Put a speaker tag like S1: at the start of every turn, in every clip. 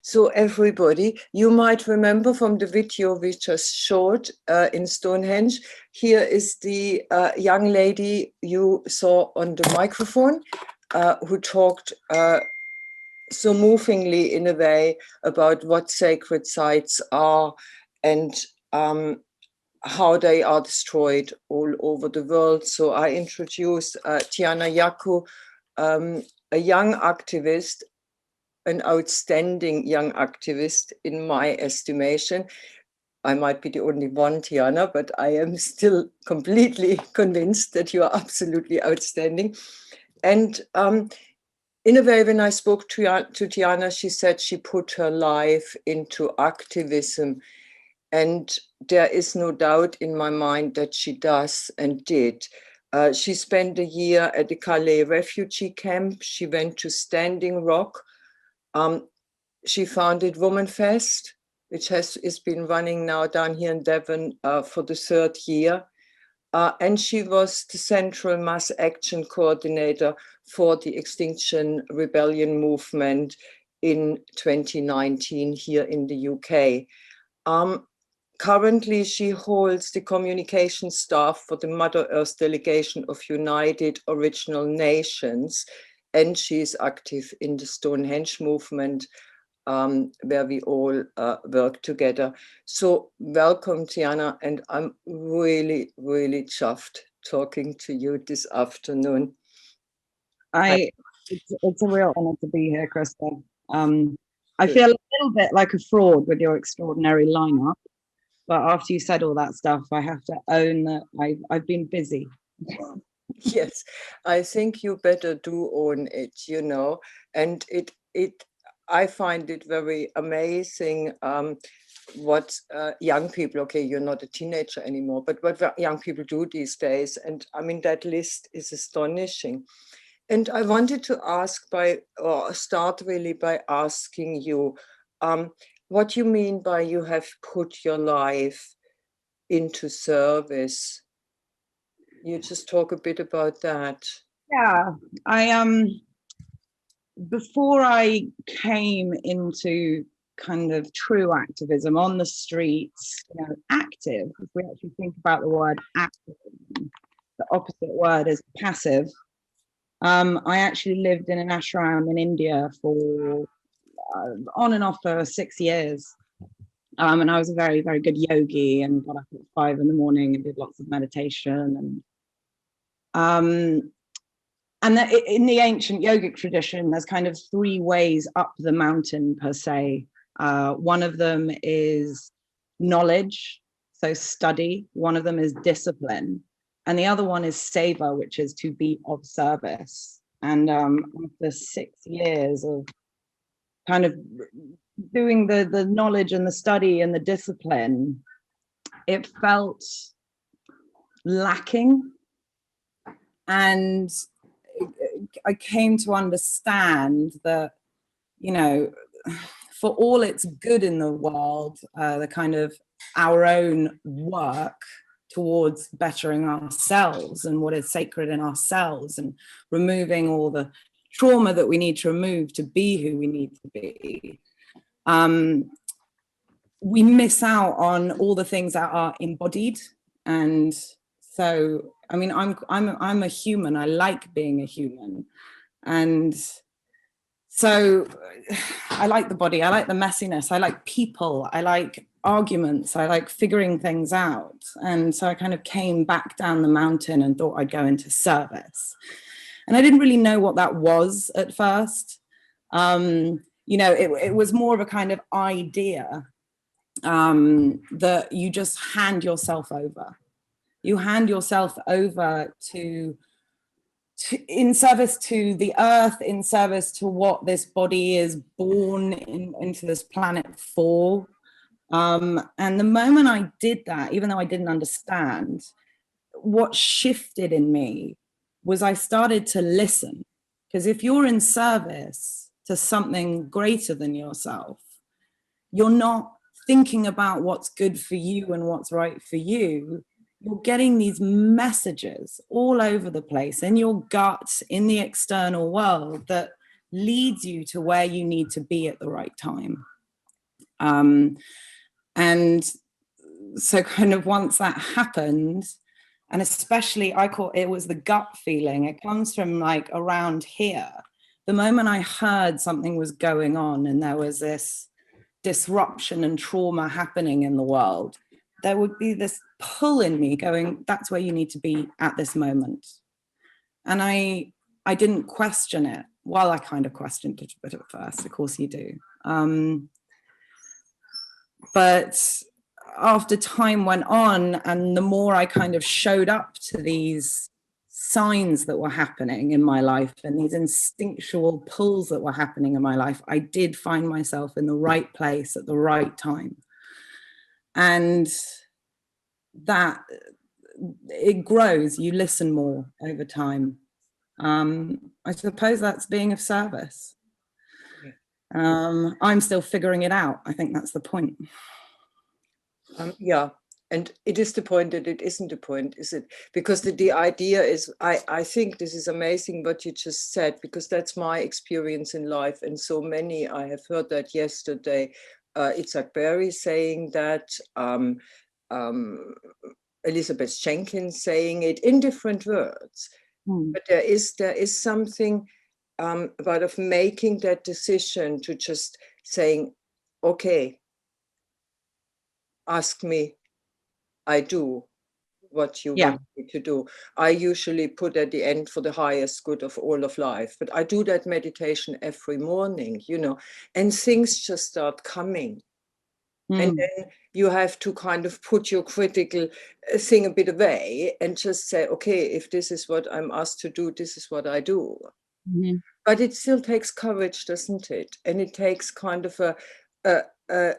S1: So everybody, you might remember from the video we just showed in Stonehenge, here is the young lady you saw on the microphone who talked so movingly in a way about what sacred sites are and how they are destroyed all over the world. So I introduced Tiana Jacout, a young activist, an outstanding young activist in my estimation. I might be the only one, Tiana, but I am still completely convinced that you are absolutely outstanding. And in a way, when I spoke to Tiana, she said she put her life into activism. And there is no doubt in my mind that she does and did. She spent a year at the Calais refugee camp. She went to Standing Rock. She founded Womanfest, which has been running now down here in Devon for the 3rd year. And she was the central mass action coordinator for the Extinction Rebellion movement in 2019 here in the UK. Currently, she holds the communication staff for the Mother Earth Delegation of United Original Nations, and she is active in the Stonehenge movement, where we all work together. So welcome, Tiana, and I'm really, really chuffed talking to you this afternoon.
S2: It's a real honor to be here, Krista. I feel a little bit like a fraud with your extraordinary lineup, but after you said all that stuff, I have to own that I've been busy.
S1: Yes, I think you better do own it, you know, and I find it very amazing what young people, okay, you're not a teenager anymore, but what young people do these days. And I mean, that list is astonishing. And I wanted to start really by asking you what you mean by you have put your life into service. You just talk a bit about that.
S2: Yeah, before I came into kind of true activism on the streets, you know, active, if we actually think about the word activism, the opposite word is passive. I actually lived in an ashram in India for on and off for 6 years. And I was a very, very good yogi and got up at 5 in the morning and did lots of meditation. And in the ancient yogic tradition, there's kind of 3 ways up the mountain per se. One of them is knowledge, so study. One of them is discipline. And the other one is seva, which is to be of service. And after 6 years of kind of doing the knowledge and the study and the discipline, it felt lacking. And I came to understand that, you know, for all it's good in the world, the kind of our own work towards bettering ourselves and what is sacred in ourselves and removing all the trauma that we need to remove to be who we need to be, we miss out on all the things that are embodied. And so, I mean, I'm a human. I like being a human. And so I like the body. I like the messiness. I like people. I like arguments. I like figuring things out. And so I kind of came back down the mountain and thought I'd go into service. And I didn't really know what that was at first. You know, it was more of a kind of idea that you just hand yourself over. You hand yourself over to in service to the earth, in service to what this body is born into this planet for. And the moment I did that, even though I didn't understand, what shifted in me was I started to listen. Because if you're in service to something greater than yourself, you're not thinking about what's good for you and what's right for you. You're getting these messages all over the place in your gut, in the external world, that leads you to where you need to be at the right time. And so kind of once that happened, and especially I call it was the gut feeling, it comes from like around here. The moment I heard something was going on and there was this disruption and trauma happening in the world, there would be this pull in me going, that's where you need to be at this moment. And I didn't question it. Well, I kind of questioned it a bit at first, of course you do. But after time went on and the more I kind of showed up to these signs that were happening in my life and these instinctual pulls that were happening in my life, I did find myself in the right place at the right time. And that it grows, you listen more over time. I suppose that's being of service. I'm still figuring it out. I think that's the point.
S1: Yeah, and it is the point that it isn't the point, is it? Because the idea is, I think this is amazing what you just said, because that's my experience in life. And so many, I have heard that yesterday, Itzhak Perry saying that, Elizabeth Jenkins saying it in different words. But there is something about of making that decision to just saying, okay, ask me, I do what you want me to do. I usually put at the end for the highest good of all of life, but I do that meditation every morning, you know, and things just start coming. And then you have to kind of put your critical thing a bit away and just say, okay, if this is what I'm asked to do, this is what I do. But it still takes courage, doesn't it? And it takes kind of a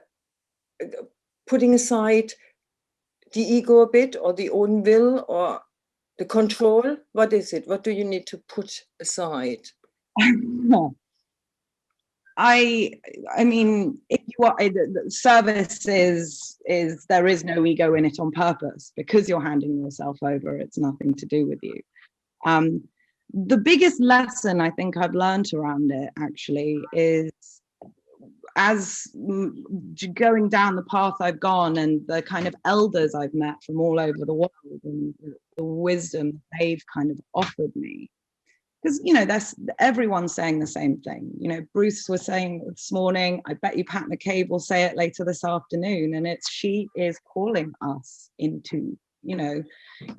S1: putting aside the ego a bit, or the own will, or the control. What is it? What do you need to put aside?
S2: I mean, if you are, service is there is no ego in it on purpose, because you're handing yourself over. It's nothing to do with you. The biggest lesson I think I've learned around it actually is, as going down the path I've gone and the kind of elders I've met from all over the world and the wisdom they've kind of offered me. Because, you know, everyone's saying the same thing. You know, Bruce was saying this morning, I bet you Pat McCabe will say it later this afternoon, and she is calling us into, you know,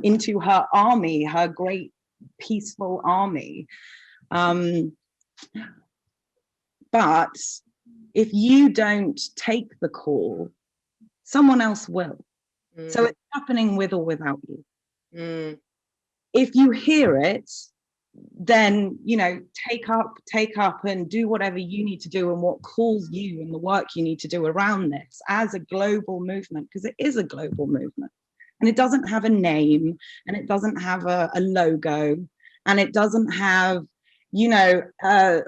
S2: into her army, her great peaceful army. But if you don't take the call, someone else will. So it's happening with or without you. If you hear it, then, you know, take up and do whatever you need to do and what calls you and the work you need to do around this as a global movement, because it is a global movement and it doesn't have a name and it doesn't have a logo and it doesn't have, you know, a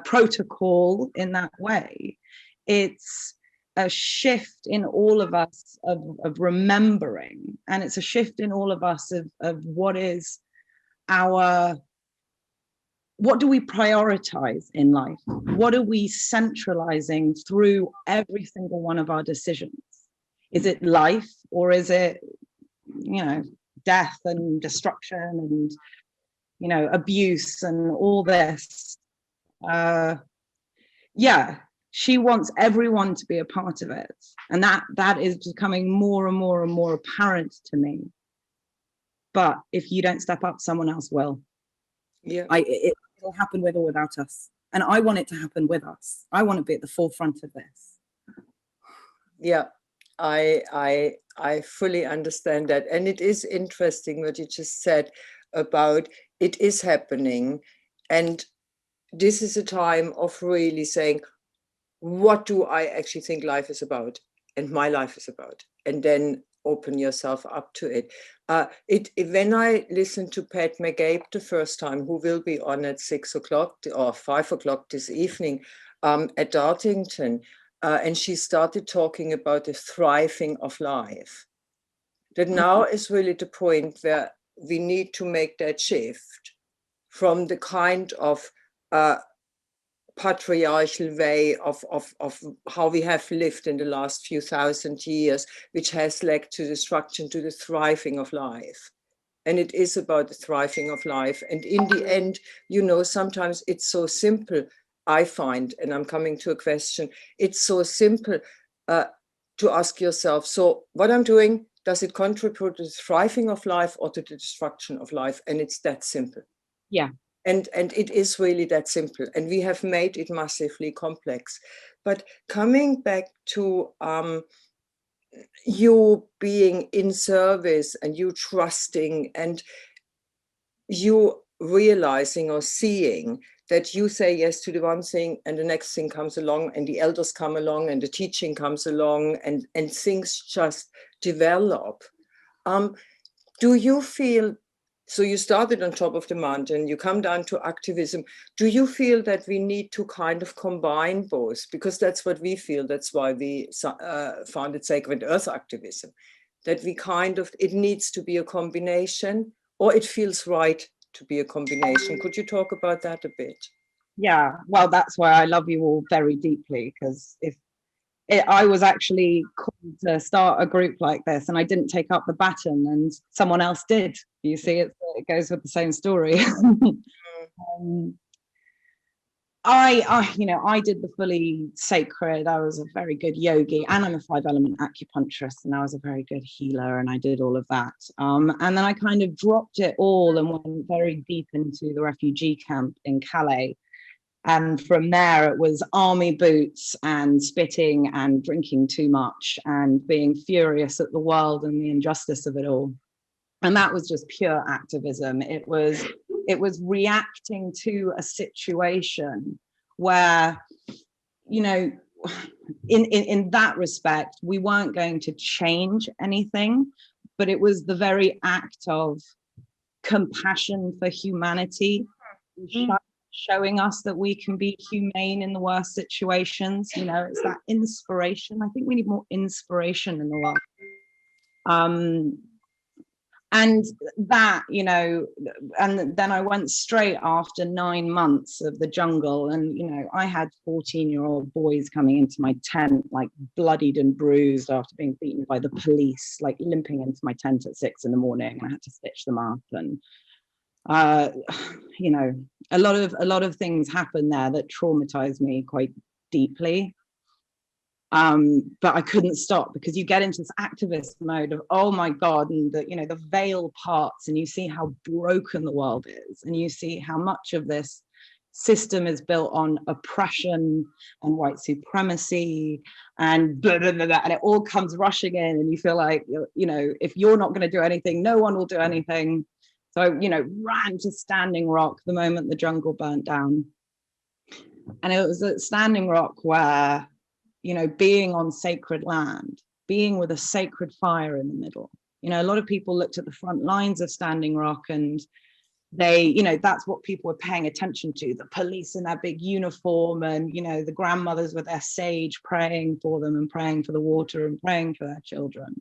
S2: protocol in that way. It's a shift in all of us of remembering, and it's a shift in all of us of what is what do we prioritize in life? What are we centralizing through every single one of our decisions? Is it life, or is it, you know, death and destruction and, you know, abuse and all this? Yeah, she wants everyone to be a part of it. And that is becoming more and more and more apparent to me. But if you don't step up, someone else will.
S1: Yeah,
S2: it'll happen with or without us. And I want it to happen with us. I want to be at the forefront of this.
S1: Yeah, I fully understand that. And it is interesting what you just said about it is happening. And this is a time of really saying, what do I actually think life is about and my life is about? And then open yourself up to it. When I listened to Pat McCabe the first time, who will be on at 6 o'clock or 5 o'clock this evening at Dartington, and she started talking about the thriving of life. That now is really the point where we need to make that shift from the kind of patriarchal way of how we have lived in the last few thousand years, which has led to destruction, to the thriving of life. And it is about the thriving of life. And in the end, you know, sometimes it's so simple, I find, and I'm coming to a question, it's so simple to ask yourself, so what I'm doing, does it contribute to the thriving of life or to the destruction of life? And it's that simple.
S2: Yeah.
S1: And it is really that simple. And we have made it massively complex. But coming back to you being in service and you trusting and you realizing or seeing that you say yes to the one thing and the next thing comes along and the elders come along and the teaching comes along and things just develop. Do you feel, so you started on top of the mountain, you come down to activism. Do you feel that we need to kind of combine both? Because that's what we feel. That's why we founded Sacred Earth Activism, that we kind of, it needs to be a combination, or it feels right to be a combination. Could you talk about that a bit?
S2: Yeah, well, that's why I love you all very deeply, because I was actually called to start a group like this and I didn't take up the baton and someone else did. You see, it goes with the same story. I did the fully sacred. I was a very good yogi and I'm a 5-element acupuncturist and I was a very good healer and I did all of that. And then I kind of dropped it all and went very deep into the refugee camp in Calais. And from there, it was army boots and spitting and drinking too much and being furious at the world and the injustice of it all. And that was just pure activism. It was reacting to a situation where, you know, in that respect, we weren't going to change anything, but it was the very act of compassion for humanity, showing us that we can be humane in the worst situations. You know, it's that inspiration. I think we need more inspiration in the world. And that, you know, and then I went straight after 9 months of the jungle. And, you know, I had 14-year-old boys coming into my tent, like bloodied and bruised after being beaten by the police, like limping into my tent at 6 a.m. and I had to stitch them up. And you know, a lot of things happened there that traumatized me quite deeply. But I couldn't stop because you get into this activist mode of, oh my God, and the, you know, the veil parts and you see how broken the world is and you see how much of this system is built on oppression and white supremacy and blah, blah, blah, blah, and it all comes rushing in and you feel like, you know, if you're not going to do anything, no one will do anything. So, you know, ran to Standing Rock the moment the jungle burnt down. And it was at Standing Rock where, you know, being on sacred land, being with a sacred fire in the middle. You know, a lot of people looked at the front lines of Standing Rock and they, you know, that's what people were paying attention to, the police in their big uniform and, you know, the grandmothers with their sage praying for them and praying for the water and praying for their children.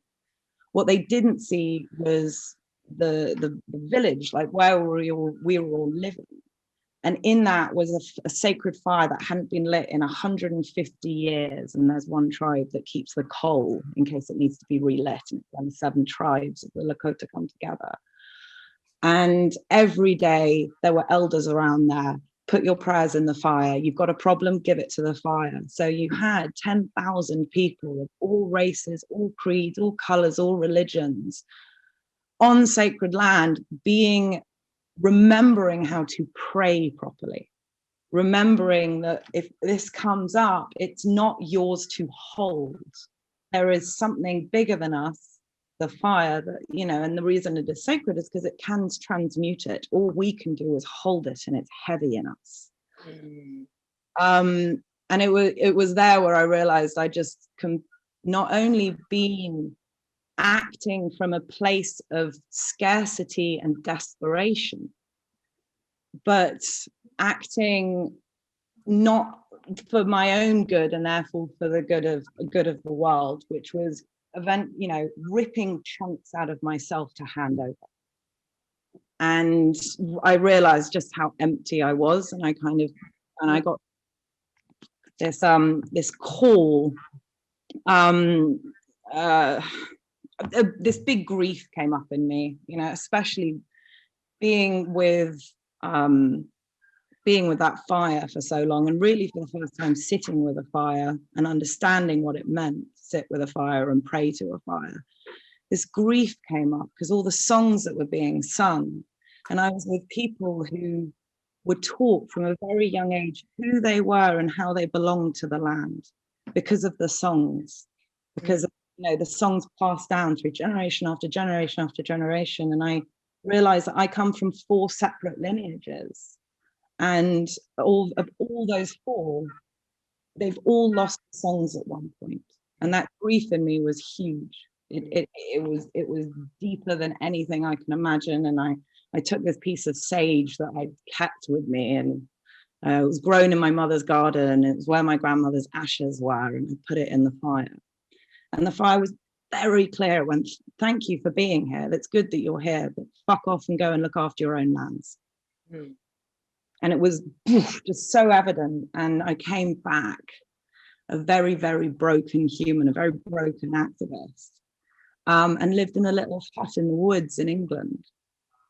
S2: What they didn't see was the village, like where we were all living, and in that was a sacred fire that hadn't been lit in 150 years. And there's one tribe that keeps the coal in case it needs to be relit, and it's when the 7 tribes of the Lakota come together. And every day there were elders around there. Put your prayers in the fire. You've got a problem, give it to the fire. So you had 10,000 people of all races, all creeds, all colors, all religions on sacred land, remembering how to pray properly, remembering that if this comes up, it's not yours to hold. There is something bigger than us, the fire, that, you know, and the reason it is sacred is because it can transmute it. All we can do is hold it, and it's heavy in us. And it was there where I realized I just not only been acting from a place of scarcity and desperation, but acting not for my own good and therefore for the good of the world, which was ripping chunks out of myself to hand over. And I realized just how empty I was, and I got this call. This big grief came up in me, you know, especially being with that fire for so long, and really for the first time sitting with a fire and understanding what it meant to sit with a fire and pray to a fire. This grief came up because all the songs that were being sung, and I was with people who were taught from a very young age who they were and how they belonged to the land because of the songs, because of, you know, the songs passed down through generation after generation after generation. And I realized that I come from 4 separate lineages, and all those 4, they've all lost songs at one point, and that grief in me was huge. It was deeper than anything I can imagine. And I took this piece of sage that I kept with me, and it was grown in my mother's garden. It was where my grandmother's ashes were, and I put it in the fire. And the fire was very clear. It went, thank you for being here. That's good that you're here, but fuck off and go and look after your own lands. And it was just so evident. And I came back a very, very broken human, a very broken activist, and lived in a little hut in the woods in England,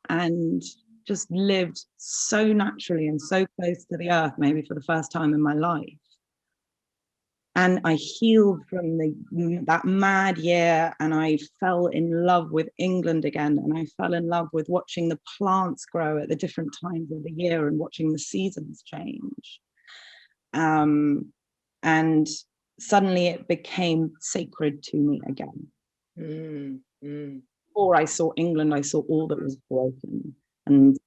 S2: and just lived so naturally and so close to the earth, maybe for the first time in my life. And I healed from that mad year, and I fell in love with England again, and I fell in love with watching the plants grow at the different times of the year and watching the seasons change. And suddenly it became sacred to me again. Before I saw England, I saw all that was broken. And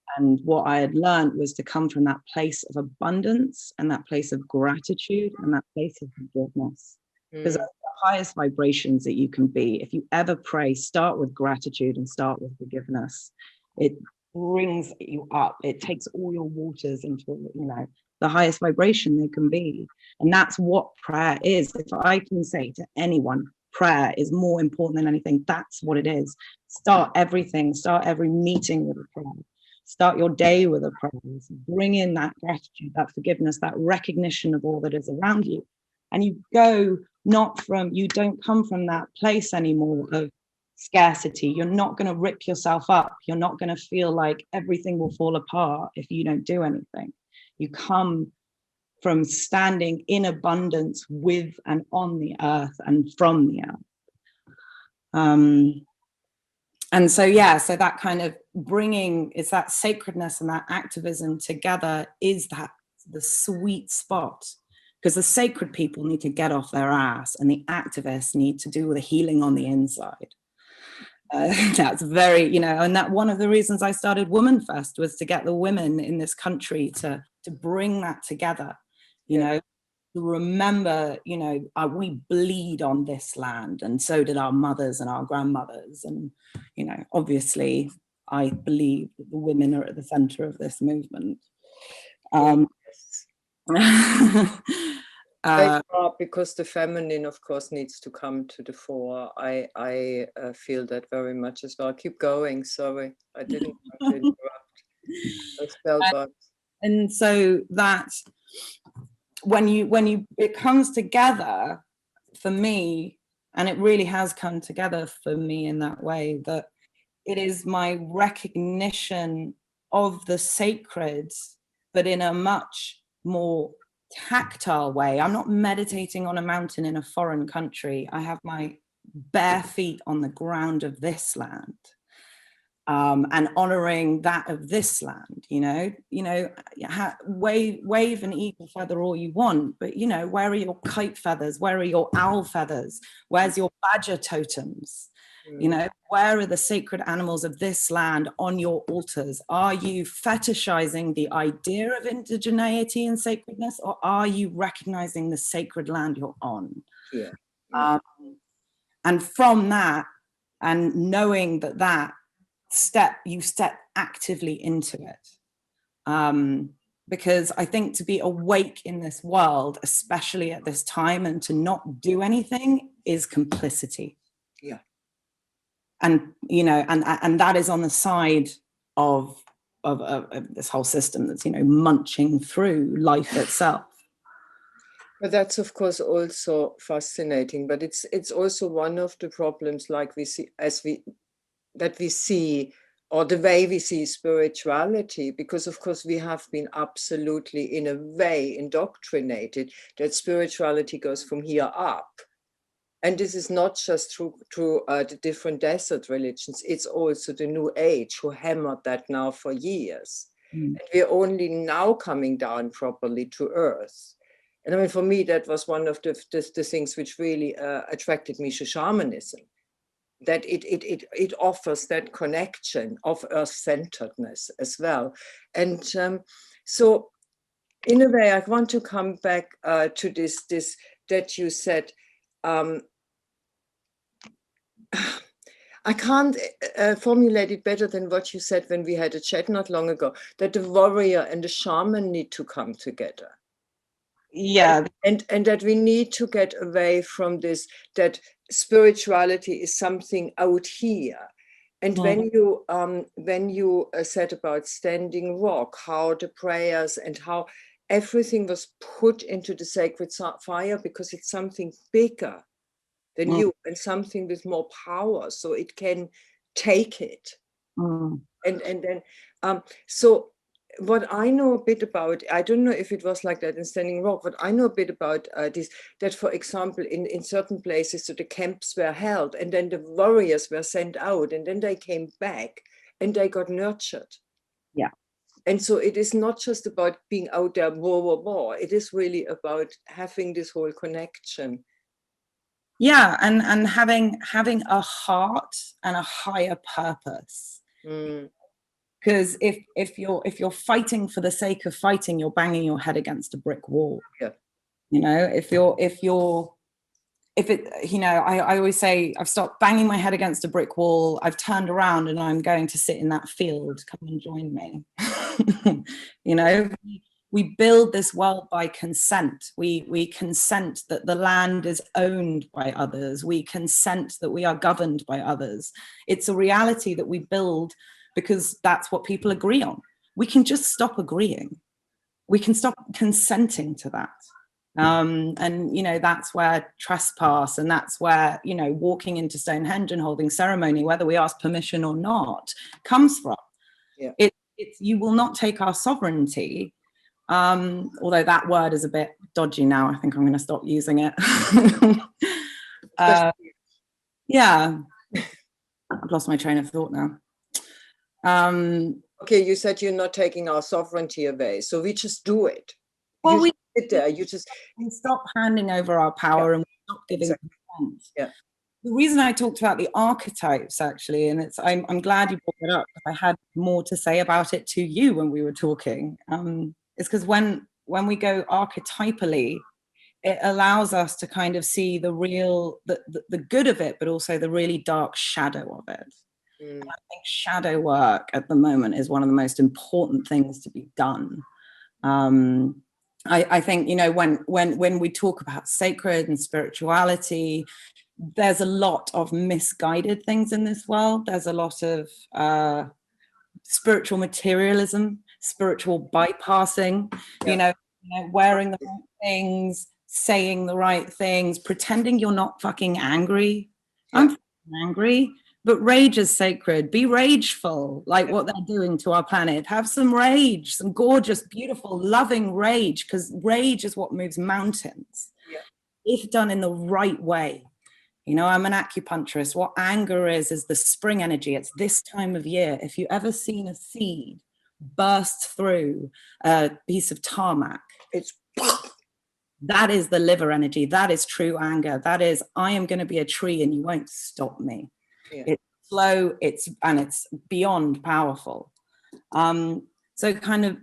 S2: what I had learned was to come from that place of abundance and that place of gratitude and that place of forgiveness. Because that's the highest vibrations that you can be. If you ever pray, start with gratitude and start with forgiveness. It brings you up. It takes all your waters into, you know, the highest vibration they can be. And that's what prayer is. If I can say to anyone, prayer is more important than anything, that's what it is. Start everything, start every meeting with a prayer. Start your day with a prayer. Bring in that gratitude, that forgiveness, that recognition of all that is around you. And you go you don't come from that place anymore of scarcity. You're not going to rip yourself up. You're not going to feel like everything will fall apart if you don't do anything. You come from standing in abundance with and on the earth and from the earth. And so, yeah, so that kind of it's that sacredness and that activism together is the sweet spot, because the sacred people need to get off their ass and the activists need to do the healing on the inside. That's very, you know, and that one of the reasons I started Woman Fest was to get the women in this country to bring that together, you know, to remember, you know, we bleed on this land, and so did our mothers and our grandmothers. And, you know, obviously, I believe that the women are at the center of this movement.
S1: Because the feminine, of course, needs to come to the fore. I feel that very much as well. Keep going. Sorry, I didn't want to interrupt.
S2: And so that when it comes together for me, and it really has come together for me in that way, that it is my recognition of the sacred, but in a much more tactile way. I'm not meditating on a mountain in a foreign country. I have my bare feet on the ground of this land, and honoring that of this land. Wave an eagle feather all you want, but you know, where are your kite feathers? Where are your owl feathers? Where's your badger totems? You know, where are the sacred animals of this land on your altars? Are you fetishizing the idea of indigeneity and sacredness, or are you recognizing the sacred land you're on? And from that, and knowing that you step actively into it. Because I think to be awake in this world, especially at this time, and to not do anything is complicity. And you know, and that is on the side of this whole system that's, you know, munching through life itself.
S1: But that's of course also fascinating, but it's also one of the problems, like we see or the way we see spirituality, because of course we have been absolutely in a way indoctrinated that spirituality goes from here up. And this is not just through the different desert religions, it's also the New Age who hammered that now for years. And we're only now coming down properly to earth. And I mean, for me, that was one of the things which really attracted me to shamanism, that it offers that connection of earth-centeredness as well. And so in a way, I want to come back to this that you said, I can't formulate it better than what you said when we had a chat not long ago, that the warrior and the shaman need to come together.
S2: Yeah.
S1: And that we need to get away from this, that spirituality is something out here. And when you said about Standing Rock, how the prayers and how everything was put into the sacred fire, because it's something bigger than you and something with more power, so it can take it. And then so what I know a bit about, I don't know if it was like that in Standing Rock, but I know a bit about this, that for example, in certain places, so the camps were held and then the warriors were sent out and then they came back and they got nurtured.
S2: Yeah.
S1: And so it is not just about being out there, war. It is really about having this whole connection.
S2: Yeah, and having a heart and a higher purpose. Because if you're fighting for the sake of fighting, you're banging your head against a brick wall.
S1: Yeah.
S2: You know, if it, you know, I always say, I've stopped banging my head against a brick wall, I've turned around and I'm going to sit in that field, come and join me. You know, we build this world by consent. We consent that the land is owned by others. We consent that we are governed by others. It's a reality that we build because that's what people agree on. We can just stop agreeing. We can stop consenting to that. And, you know, that's where trespass, and that's where, you know, walking into Stonehenge and holding ceremony, whether we ask permission or not, comes from.
S1: Yeah.
S2: It's you will not take our sovereignty. Although that word is a bit dodgy now, I think I'm going to stop using it. Yeah, I've lost my train of thought now.
S1: Okay, you said you're not taking our sovereignty away, so we just do it.
S2: Well, we
S1: sit there. You just
S2: stop handing over our power, and we stop giving consent.
S1: Yeah.
S2: The reason I talked about the archetypes, actually, and I'm glad you brought it up, because I had more to say about it to you when we were talking. Is because when we go archetypally, it allows us to kind of see the real, the good of it, but also the really dark shadow of it. I think shadow work at the moment is one of the most important things to be done. I think, you know, when we talk about sacred and spirituality, there's a lot of misguided things in this world. There's a lot of spiritual materialism, spiritual bypassing, you know, wearing the right things, saying the right things, pretending you're not fucking angry. I'm angry, but rage is sacred. Be rageful, like what they're doing to our planet. Have some rage, some gorgeous, beautiful, loving rage, because rage is what moves mountains, if done in the right way. You know, I'm an acupuncturist. What anger is the spring energy. It's this time of year. If you ever seen a seed burst through a piece of tarmac, that is the liver energy. That is true anger. That is, I am going to be a tree and you won't stop me. It's slow, it's beyond powerful. So kind of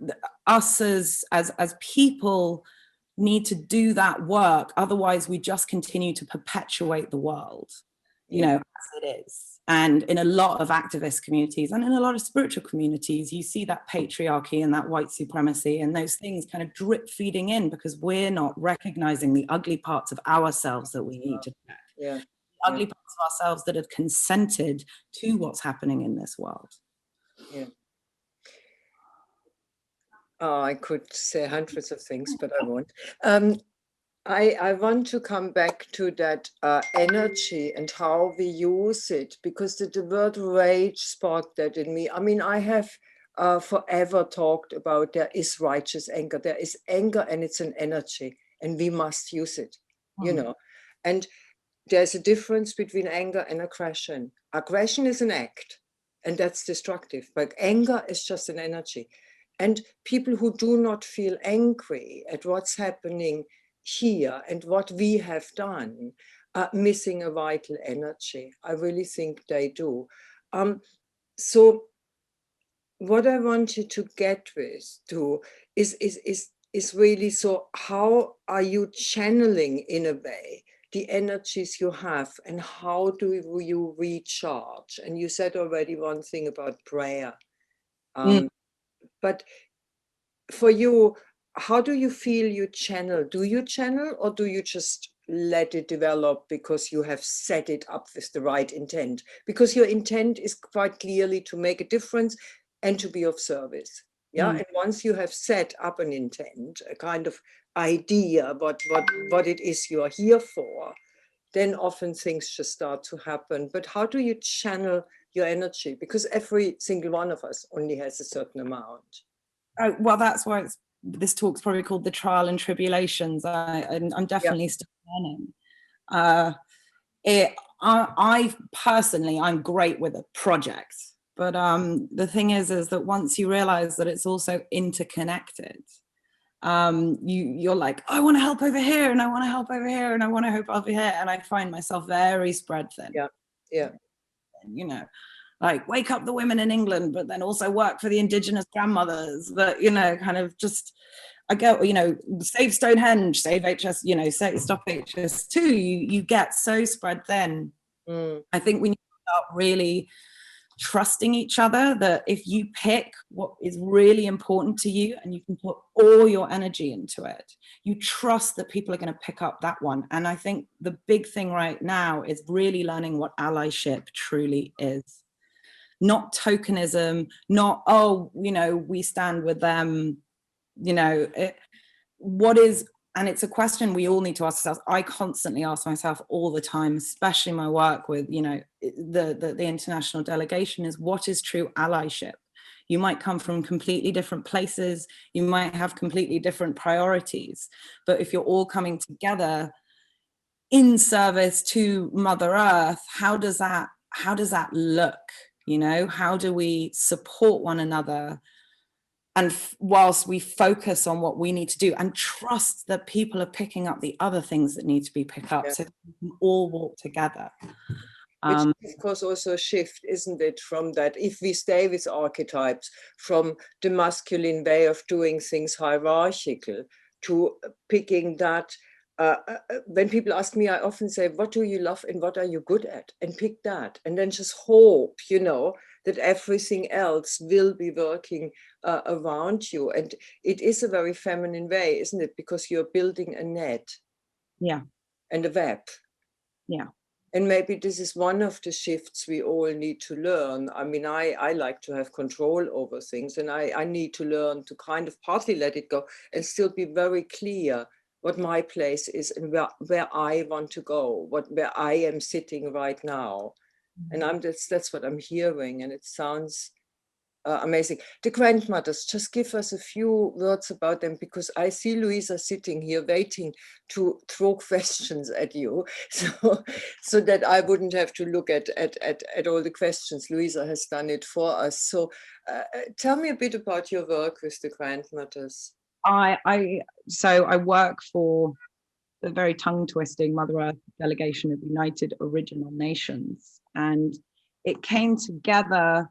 S2: us as people need to do that work. Otherwise we just continue to perpetuate the world, you know, as it is. And in a lot of activist communities and in a lot of spiritual communities, you see that patriarchy and that white supremacy and those things kind of drip feeding in, because we're not recognizing the ugly parts of ourselves that we need to check. The ugly parts of ourselves that have consented to what's happening in this world.
S1: Oh, I could say hundreds of things, but I won't. I want to come back to that energy and how we use it, because the word rage sparked that in me. I mean, I have forever talked about there is righteous anger. There is anger and it's an energy and we must use it, you know. And there's a difference between anger and aggression. Aggression is an act and that's destructive, but anger is just an energy. And people who do not feel angry at what's happening here and what we have done are missing a vital energy. I really think they do. So what I wanted to get with to is really, so how are you channeling in a way the energies you have, and how do you recharge? And you said already one thing about prayer, but for you, how do you feel you channel? Do you channel, or do you just let it develop because you have set it up with the right intent? Because your intent is quite clearly to make a difference and to be of service. Yeah. And once you have set up an intent, a kind of idea what it is you are here for, then often things just start to happen. But how do you channel your energy? Because every single one of us only has a certain amount.
S2: Well, that's why this talk's probably called the Trial and Tribulations. I'm definitely still learning. I personally, I'm great with a project, but the thing is that once you realize that it's also interconnected, you're like, I want to help over here, and I want to help over here, and I want to help over here, and I find myself very spread thin.
S1: Yeah.
S2: You know, like wake up the women in England, but then also work for the indigenous grandmothers. But kind of just, I go, save Stonehenge, save HS, stop HS2. You get so spread thin. I think we need to start really trusting each other, that if you pick what is really important to you and you can put all your energy into it, you trust that people are going to pick up that one. And I think the big thing right now is really learning what allyship truly is. Not tokenism, not, we stand with them, what is, and it's a question we all need to ask ourselves. I constantly ask myself all the time, especially my work with, the international delegation, is what is true allyship? You might come from completely different places, you might have completely different priorities, but if you're all coming together in service to Mother Earth, how does that look? How do we support one another? And whilst we focus on what we need to do and trust that people are picking up the other things that need to be picked up, so that we can all walk together.
S1: Which is, of course, also a shift, isn't it, from that, if we stay with archetypes, from the masculine way of doing things hierarchical, to picking that. When people ask me, I often say, what do you love and what are you good at? And pick that. And then just hope, that everything else will be working around you. And it is a very feminine way, isn't it? Because you're building a net.
S2: Yeah.
S1: And a web.
S2: Yeah.
S1: And maybe this is one of the shifts we all need to learn. I mean, I like to have control over things, and I need to learn to kind of partly let it go and still be very clear what my place is and where I want to go, where I am sitting right now. And that's what I'm hearing, and it sounds amazing. The grandmothers, just give us a few words about them, because I see Louisa sitting here waiting to throw questions at you, so that I wouldn't have to look at all the questions. Louisa has done it for us. So tell me a bit about your work with the grandmothers.
S2: So I work for the very tongue-twisting Mother Earth Delegation of United Original Nations, and it came together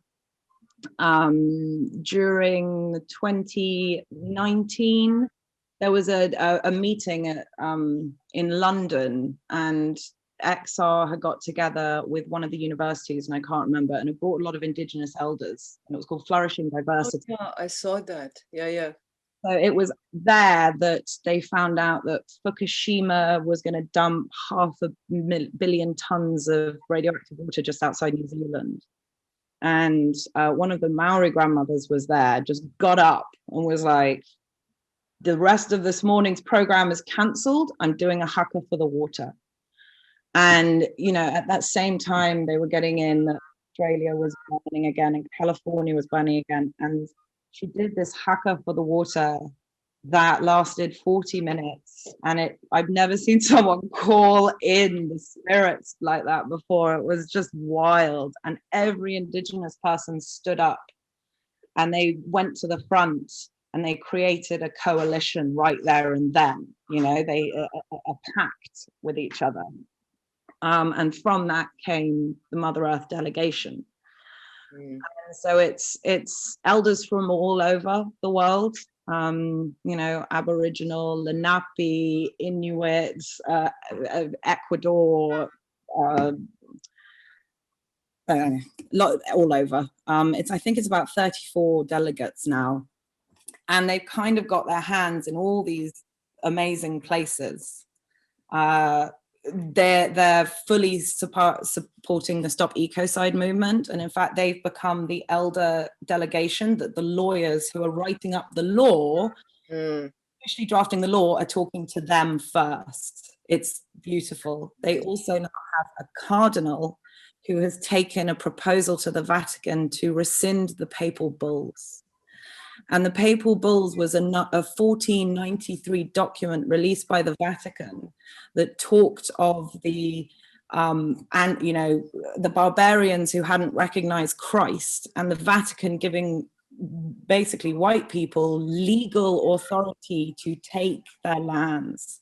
S2: during 2019. There was a meeting in London, and XR had got together with one of the universities, and I can't remember, and it brought a lot of Indigenous elders, and it was called Flourishing Diversity.
S1: Oh, yeah, I saw that. Yeah.
S2: So it was there that they found out that Fukushima was going to dump 500 million tons of radioactive water just outside New Zealand. and one of the Maori grandmothers was there, just got up and was like, the rest of this morning's program is cancelled. I'm doing a haka for the water. And, you know, at that same time, they were getting in that Australia was burning again and California was burning again. And she did this haka for the water that lasted 40 minutes. And I've never seen someone call in the spirits like that before. It was just wild. And every Indigenous person stood up and they went to the front and they created a coalition right there and then, you know, they a pact with each other. And from that came the Mother Earth Delegation. And so it's elders from all over the world, you know, Aboriginal, Lenape, Inuit, Ecuador, all over. I think it's about 34 delegates now. And they've kind of got their hands in all these amazing places. They're fully supporting the Stop Ecocide movement. And in fact, they've become the elder delegation that the lawyers who are writing up the law, officially drafting the law, are talking to them first. It's beautiful. They also now have a cardinal who has taken a proposal to the Vatican to rescind the papal bulls. And the papal bulls was a 1493 document released by the Vatican that talked of the the barbarians who hadn't recognized Christ, and the Vatican giving basically white people legal authority to take their lands.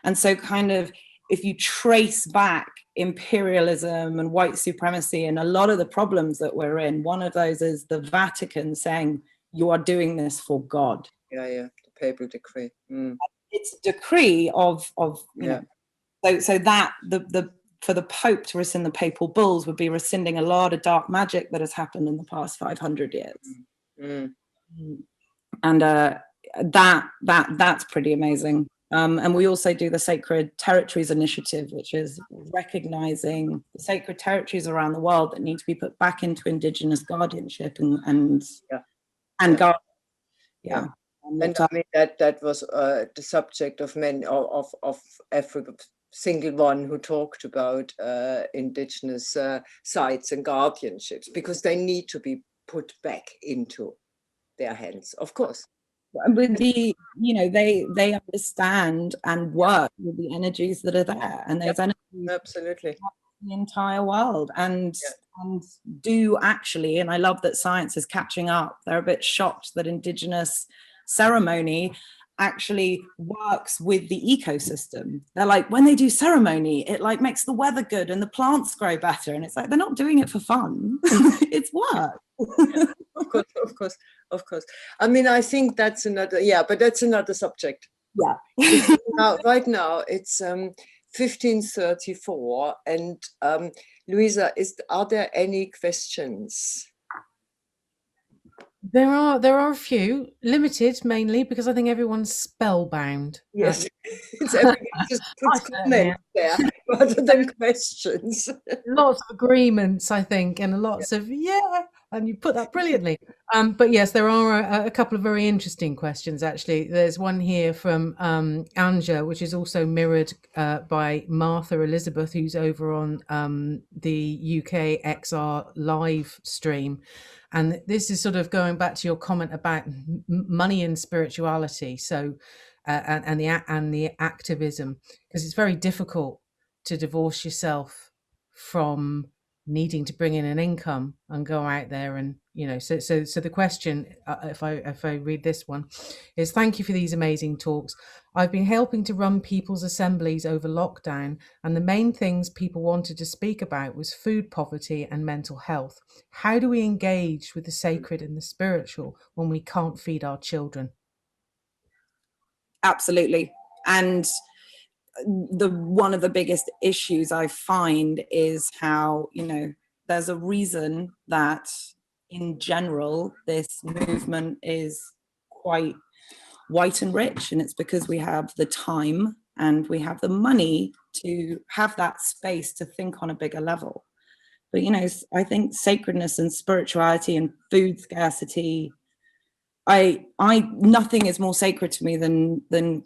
S2: And so kind of, if you trace back imperialism and white supremacy and a lot of the problems that we're in, one of those is the Vatican saying, you are doing this for God.
S1: Yeah, the papal decree.
S2: It's a decree of you know, so that for the Pope to rescind the papal bulls would be rescinding a lot of dark magic that has happened in the past 500 years. And that's pretty amazing. And we also do the Sacred Territories Initiative, which is recognizing the sacred territories around the world that need to be put back into Indigenous guardianship and God.
S1: And I mean that was the subject of many of every single one who talked about Indigenous sites and guardianships, because they need to be put back into their hands, of course.
S2: With the, you know, they understand and work with the energies that are there, and those energies
S1: absolutely
S2: the entire world, and do actually, and I love that science is catching up. They're a bit shocked that Indigenous ceremony actually works with the ecosystem. They're like, when they do ceremony, it like makes the weather good and the plants grow better, and it's like, they're not doing it for fun. It's work.
S1: Of course. I mean, I think that's another, but that's another subject. Right now it's 15:34, and Louisa, are there any questions?
S3: There are a few, limited mainly because I think everyone's spellbound.
S1: Yes, it's everybody just puts comments there rather than questions.
S3: Lots of agreements, I think, and lots of and you put that brilliantly. But yes, there are a couple of very interesting questions, actually. There's one here from Anja, which is also mirrored by Martha Elizabeth, who's over on the UK XR live stream. And this is sort of going back to your comment about money and spirituality. So, and the activism, because it's very difficult to divorce yourself from needing to bring in an income and go out there and, you know, so the question, if I read this one, is: thank you for these amazing talks. I've been helping to run people's assemblies over lockdown, and the main things people wanted to speak about was food poverty and mental health. How do we engage with the sacred and the spiritual when we can't feed our children?
S2: Absolutely. And one of the biggest issues I find is how, you know, there's a reason that in general this movement is quite white and rich, and it's because we have the time and we have the money to have that space to think on a bigger level. But, you know, I think sacredness and spirituality and food scarcity, nothing is more sacred to me than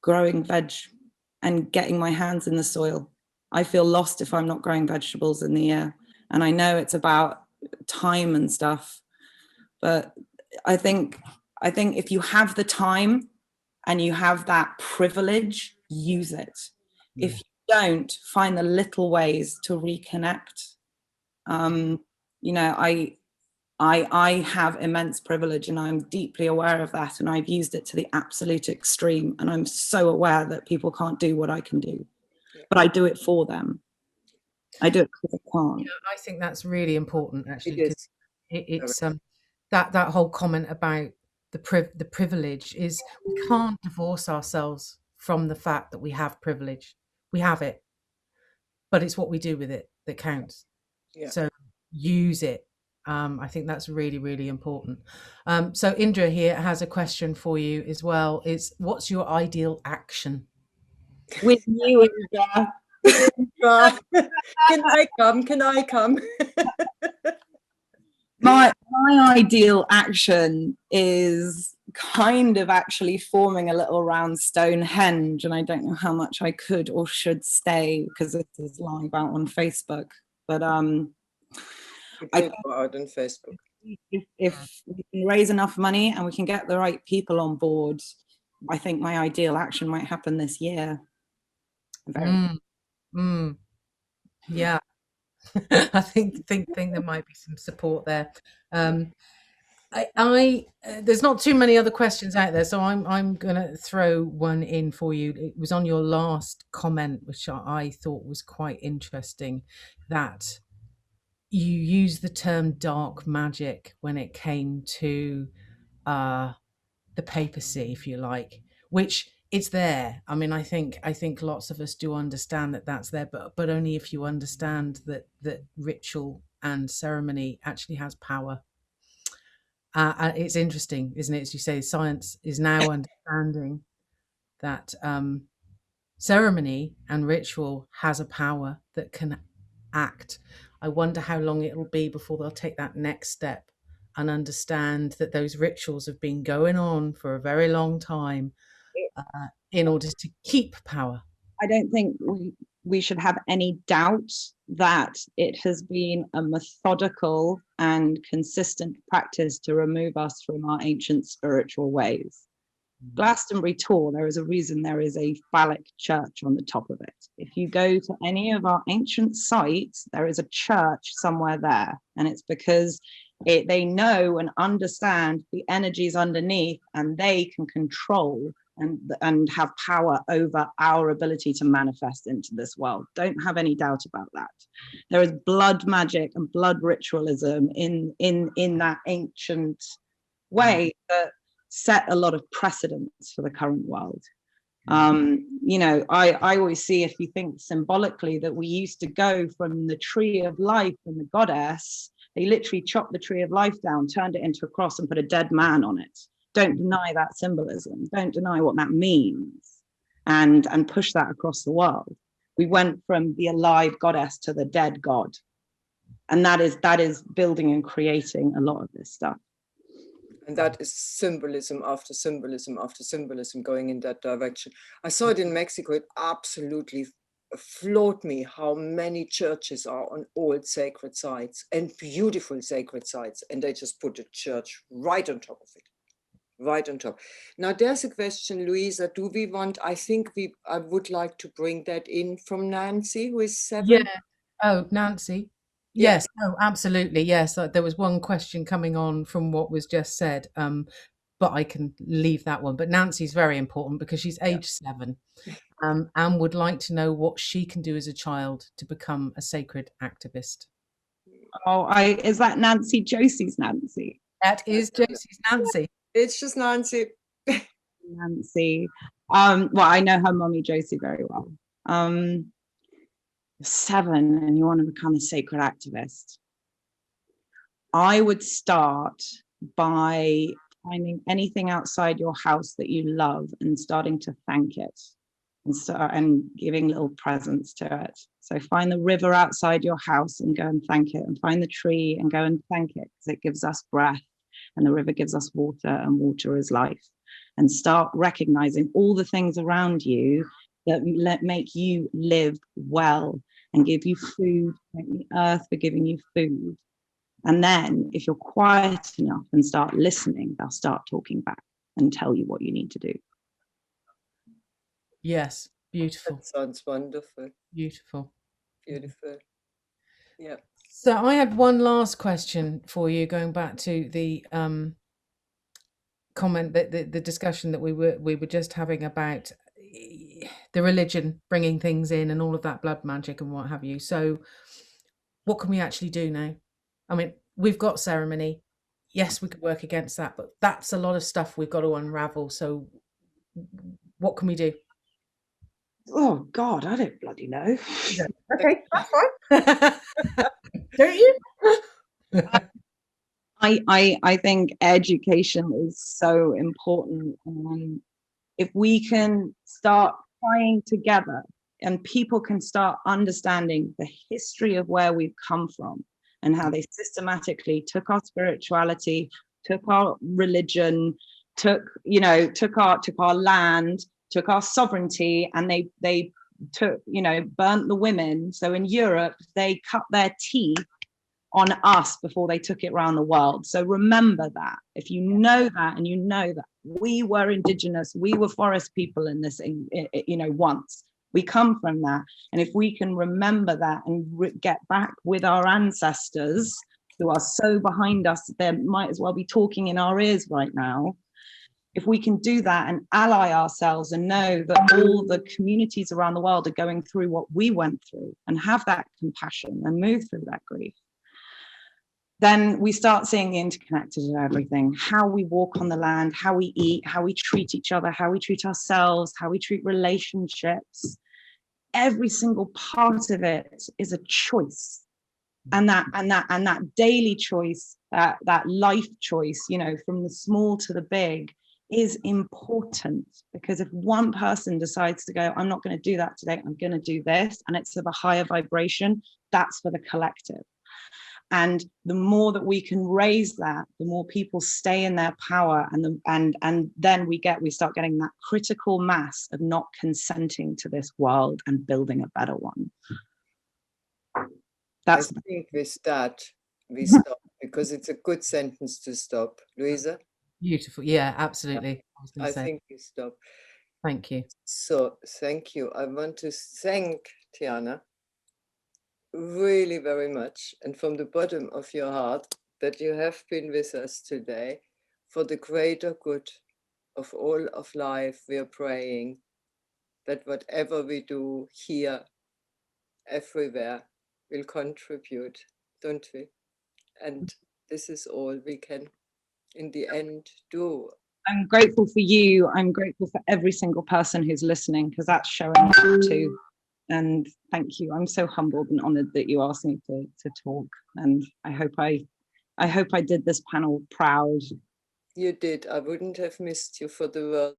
S2: growing veg and getting my hands in the soil. I feel lost if I'm not growing vegetables in the year. And I know it's about time and stuff, but I think if you have the time and you have that privilege, use it. If you don't, find the little ways to reconnect. You know, I have immense privilege and I'm deeply aware of that, and I've used it to the absolute extreme, and I'm so aware that people can't do what I can do, but I do it for them. I do it because I can't.
S3: Yeah, I think that's really important, actually,
S1: It
S3: because it's that whole comment about the privilege is, we can't divorce ourselves from the fact that we have privilege. We have it, but it's what we do with it that counts.
S1: Yeah.
S3: So use it. I think that's really, really important. So Indra here has a question for you as well. Is, what's your ideal action?
S2: With you, Indra.
S1: Can I come? Can I come?
S2: My ideal action is kind of actually forming a little round Stonehenge, and I don't know how much I could or should stay because this is live out on Facebook. But
S1: I go out on Facebook.
S2: If we can raise enough money and we can get the right people on board, I think my ideal action might happen this year.
S3: Yeah. I think there might be some support there. There's not too many other questions out there, so I'm gonna throw one in for you. It was on your last comment, which I thought was quite interesting, that you used the term dark magic when it came to the papacy, if you like, which it's there. I mean, I think lots of us do understand that that's there, but only if you understand that ritual and ceremony actually has power. It's interesting, isn't it? As you say, science is now understanding that ceremony and ritual has a power that can act. I wonder how long it'll be before they'll take that next step and understand that those rituals have been going on for a very long time in order to keep power.
S2: I don't think we should have any doubt that it has been a methodical and consistent practice to remove us from our ancient spiritual ways. Glastonbury Tor, there is a reason there is a phallic church on the top of it. If you go to any of our ancient sites, there is a church somewhere there, and it's because they know and understand the energies underneath, and they can control and have power over our ability to manifest into this world. Don't have any doubt about that. There is blood magic and blood ritualism in that ancient way that set a lot of precedents for the current world. You know, I always see, if you think symbolically, that we used to go from the tree of life and the goddess, they literally chopped the tree of life down, turned it into a cross and put a dead man on it. Don't deny that symbolism. Don't deny what that means, and push that across the world. We went from the alive goddess to the dead god. And that is building and creating a lot of this stuff.
S1: And that is symbolism after symbolism after symbolism going in that direction. I saw it in Mexico. It absolutely floored me how many churches are on old sacred sites and beautiful sacred sites. And they just put a church right on top of it. Right on top. Now there's a question, Louisa, do we want, I would like to bring that in from Nancy, who is 7.
S3: Yeah. Oh, Nancy. Yes. Oh, absolutely. Yes. There was one question coming on from what was just said, but I can leave that one. But Nancy's very important because she's age 7, and would like to know what she can do as a child to become a sacred activist.
S2: Oh, is that Nancy Josie's Nancy?
S3: That is Josie's Nancy.
S1: It's just Nancy.
S2: Nancy. Well, I know her mommy Josie very well. 7 and you want to become a sacred activist. I would start by finding anything outside your house that you love and starting to thank it. and giving little presents to it. So find the river outside your house and go and thank it, and find the tree and go and thank it, because it gives us breath, and the river gives us water, and water is life. And start recognizing all the things around you that make you live well and give you food. Thank the earth for giving you food. And then if you're quiet enough and start listening, they'll start talking back and tell you what you need to do.
S3: Yes, beautiful.
S1: That sounds wonderful.
S3: Beautiful.
S1: Beautiful. Yeah.
S3: So I had one last question for you, going back to the comment that the discussion that we were just having about the religion bringing things in and all of that blood magic and what have you. So what can we actually do now? I mean, we've got ceremony. Yes, we could work against that, but that's a lot of stuff we've got to unravel. So what can we do?
S2: Oh God, I don't bloody know.
S3: Okay, that's fine. Don't you?
S2: I think education is so important. And if we can start trying together and people can start understanding the history of where we've come from and how they systematically took our spirituality, took our religion, took our land, took our sovereignty, and they took, burnt the women. So in Europe, they cut their teeth on us before they took it around the world. So remember that. If you know that, and you know that we were indigenous, we were forest people in this, once. We come from that. And if we can remember that and get back with our ancestors who are so behind us, they might as well be talking in our ears right now. If we can do that and ally ourselves and know that all the communities around the world are going through what we went through, and have that compassion and move through that grief, then we start seeing the interconnected of everything. How we walk on the land, how we eat, how we treat each other, how we treat ourselves, how we treat relationships. Every single part of it is a choice. And that daily choice, that life choice, from the small to the big, is important. Because if one person decides to go, I'm not going to do that today, I'm going to do this, and it's of a higher vibration, that's for the collective. And the more that we can raise that, the more people stay in their power, and then we start getting that critical mass of not consenting to this world and building a better one.
S1: I think we stop because it's a good sentence to stop. Louisa?
S3: Beautiful. Yeah, absolutely.
S1: I think we stop.
S3: Thank you.
S1: So thank you. I want to thank Tiana really very much, and from the bottom of your heart, that you have been with us today for the greater good of all of life. We are praying that whatever we do here, everywhere, will contribute, don't we? And this is all we can, in the end, do.
S2: I'm grateful for you. I'm grateful for every single person who's listening, because that's showing up too. And thank you. I'm so humbled and honored that you asked me to talk. And I hope I did this panel proud.
S1: You did. I wouldn't have missed you for the world.